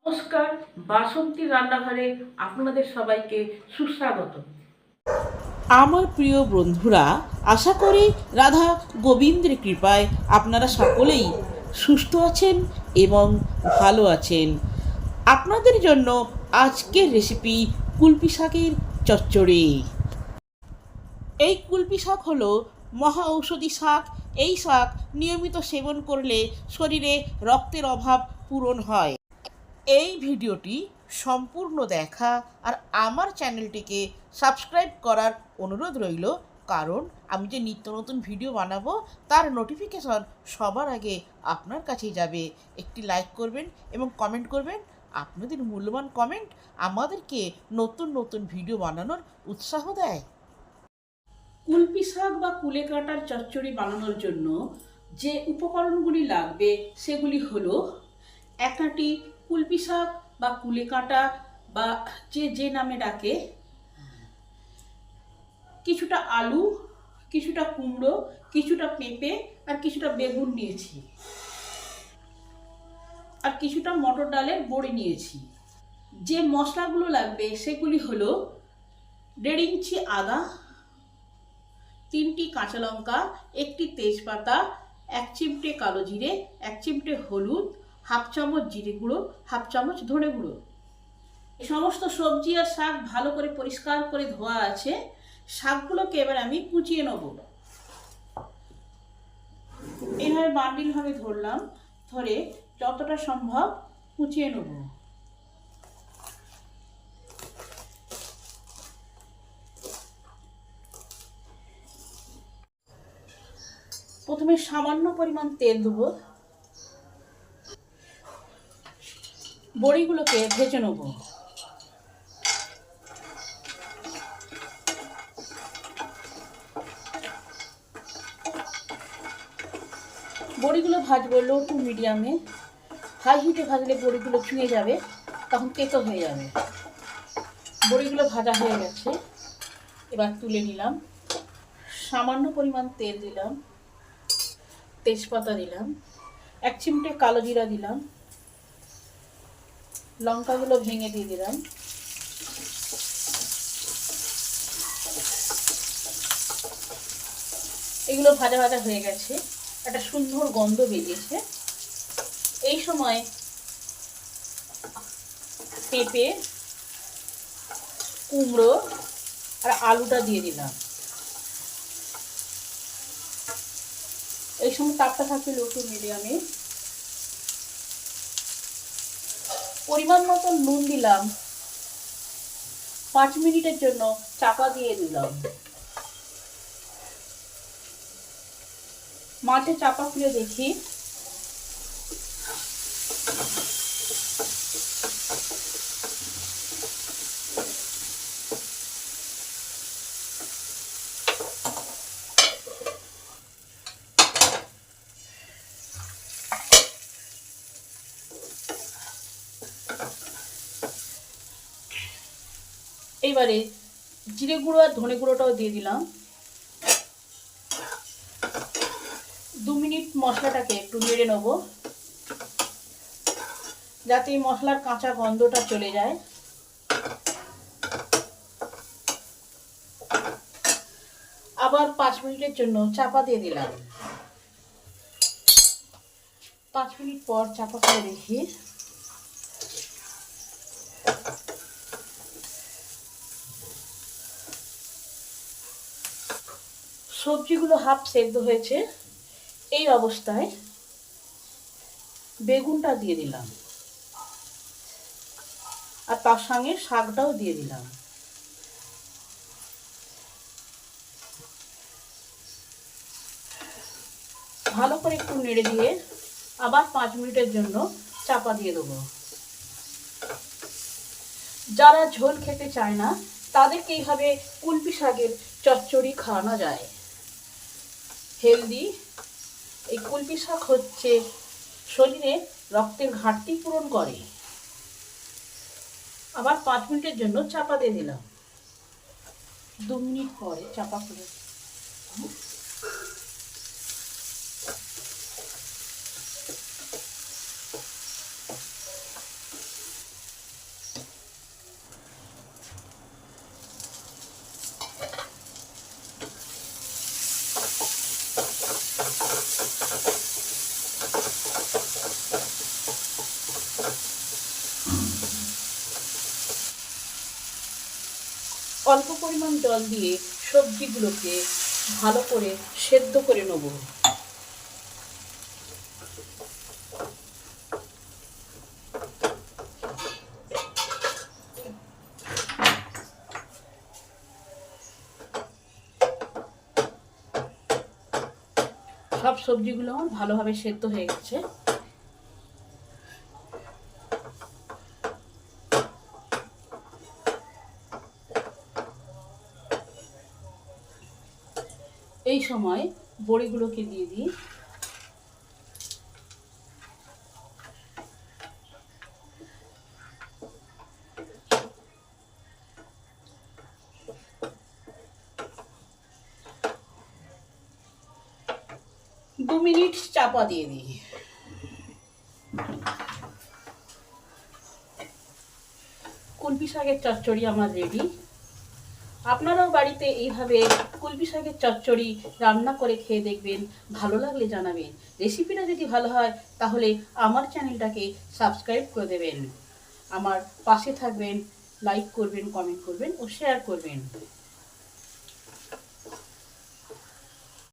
নমস্কার, বাসন্তী রান্নাঘরে আপনাদের সবাইকে সুস্বাগত। আমার প্রিয় বন্ধুরা, আশা করি রাধা গোবিন্দের কৃপায় আপনারা সকলেই সুস্থ আছেন এবং ভালো আছেন। আপনাদের জন্য আজকের রেসিপি কুলপি শাকের চচ্চড়ি। এই কুলপি শাক হলো মহা ঔষধি শাক। এই শাক নিয়মিত সেবন করলে শরীরে রক্তের অভাব পূরণ হয়। এই ভিডিওটি সম্পূর্ণ দেখা আর আমার চ্যানেলটিকে সাবস্ক্রাইব করার অনুরোধ রইল, কারণ আমি যে নিত্য নতুন ভিডিও বানাবো তার নোটিফিকেশন সবার আগে আপনার কাছেই যাবে। একটি লাইক করবেন এবং কমেন্ট করবেন। আপনাদের মূল্যবান কমেন্ট আমাদেরকে নতুন নতুন ভিডিও বানানোর উৎসাহ দেয়। কুলপি শাক বা কুলেকাটার চচ্চড়ি বানানোর জন্য যে উপকরণগুলি লাগবে সেগুলি হলো এক আঁটি কুলপি শাক বা কুলেকাটা বা যে নামে ডাকে, কিছুটা আলু, কিছুটা কুমড়ো, কিছুটা পেঁপে আর কিছুটা বেগুন নিয়েছি, আর কিছুটা মটর ডালের বড়ি নিয়েছি। যে মশলাগুলো লাগবে সেগুলি হলো 1.5 ইঞ্চি আদা, 3টি কাঁচা লঙ্কা, 1টি তেজপাতা, 1 চিমটে কালো জিরে, 1 চিমটে হলুদ, হাফ চামচ জিরে গুঁড়ো, হাফ চামচ ধনে গুঁড়ো। এই সমস্ত সবজি আর শাক ভালো করে পরিষ্কার করে ধোয়া আছে। শাকগুলোকে এবার আমি কুচিয়ে নেব। এইভাবে বান্ডিল ভাবে ধরলাম, ধরে যতটা সম্ভব কুচিয়ে নেব। প্রথমে সামান্য পরিমাণ তেল দেবো, বড়িগুলোকে ভেজে নেব। বড়িগুলো ভাজবো লো টু মিডিয়ামে। হাই হিটে ভাজলে বড়িগুলো চুঁয়ে যাবে, তখন তেতো হয়ে যাবে। বড়িগুলো ভাজা হয়ে গেছে, এবার তুলে নিলাম। সামান্য পরিমাণ তেল দিলাম, তেজপাতা দিলাম, 1 চিমটে কালো জিরা দিলাম, লঙ্কাগুলো ভেঙে দিয়ে দিলাম। এগুলো ভাজা ভাজা হয়ে গেছে, একটা সুন্দর গন্ধ বেরিয়েছে। এই সময় পেঁপে, কুমড়ো আর আলুটা দিয়ে দিলাম। এই সময় তাপটা থাকবে লো টু মিডিয়ামে। পরিমাণ মতো নুন দিলাম, 5 মিনিটের জন্য চাপা দিয়ে দিলাম। মাঝে চাপা খুলে দেখি, এইবারে জিরে গুঁড়ো আর ধনে গুঁড়োটাও দিয়ে দিলাম। 2 মিনিট মশলাটাকে একটু নেড়ে নেব, যাতে এই মশলার কাঁচা গন্ধটা চলে যায়। আবার 5 মিনিটের জন্য চাপা দিয়ে দিলাম। 5 মিনিট পর চাপা করে দেখি, সবজিগুলো হাফ সেদ্ধ হয়েছে। এই অবস্থায় বেগুনটা দিয়ে দিলাম আর তার সঙ্গে শাকটাও দিয়ে দিলাম। ভালো করে একটু নেড়ে দিয়ে আবার 5 মিনিটের জন্য চাপা দিয়ে দেবো। যারা ঝোল খেতে চায় না তাদেরকে এইভাবে কুলপি শাকের চচ্চড়ি খাওয়ানো যায়। হেলদি এই কুলপি শাক হচ্ছে শরীরে রক্তের ঘাটতি পূরণ করে। আবার 5 মিনিটের জন্য চাপা দিয়ে দিলাম। 2 মিনিট পরে চাপা খুলে অল্প পরিমাণ জল দিয়ে সবজিগুলোকে ভালো করে সেদ্ধ করে নেব। সব সবজিগুলো আমার ভালোভাবে সেদ্ধ হয়ে গেছে। এই সময় বড়িগুলোকে দিয়ে দিই। দু মিনিট চাপা দিয়ে দিই। কুলপি শাকের চচ্চড়ি আমার রেডি। আপনারাও বাড়িতে এইভাবে কুলপি শাকের চচ্চড়ি রান্না করে খেয়ে দেখবেন, ভালো লাগলে জানাবেন। রেসিপিটা যদি ভালো হয় তাহলে আমার চ্যানেলটাকে সাবস্ক্রাইব করে দেবেন, আমার পাশে থাকবেন, লাইক করবেন, কমেন্ট করবেন ও শেয়ার করবেন।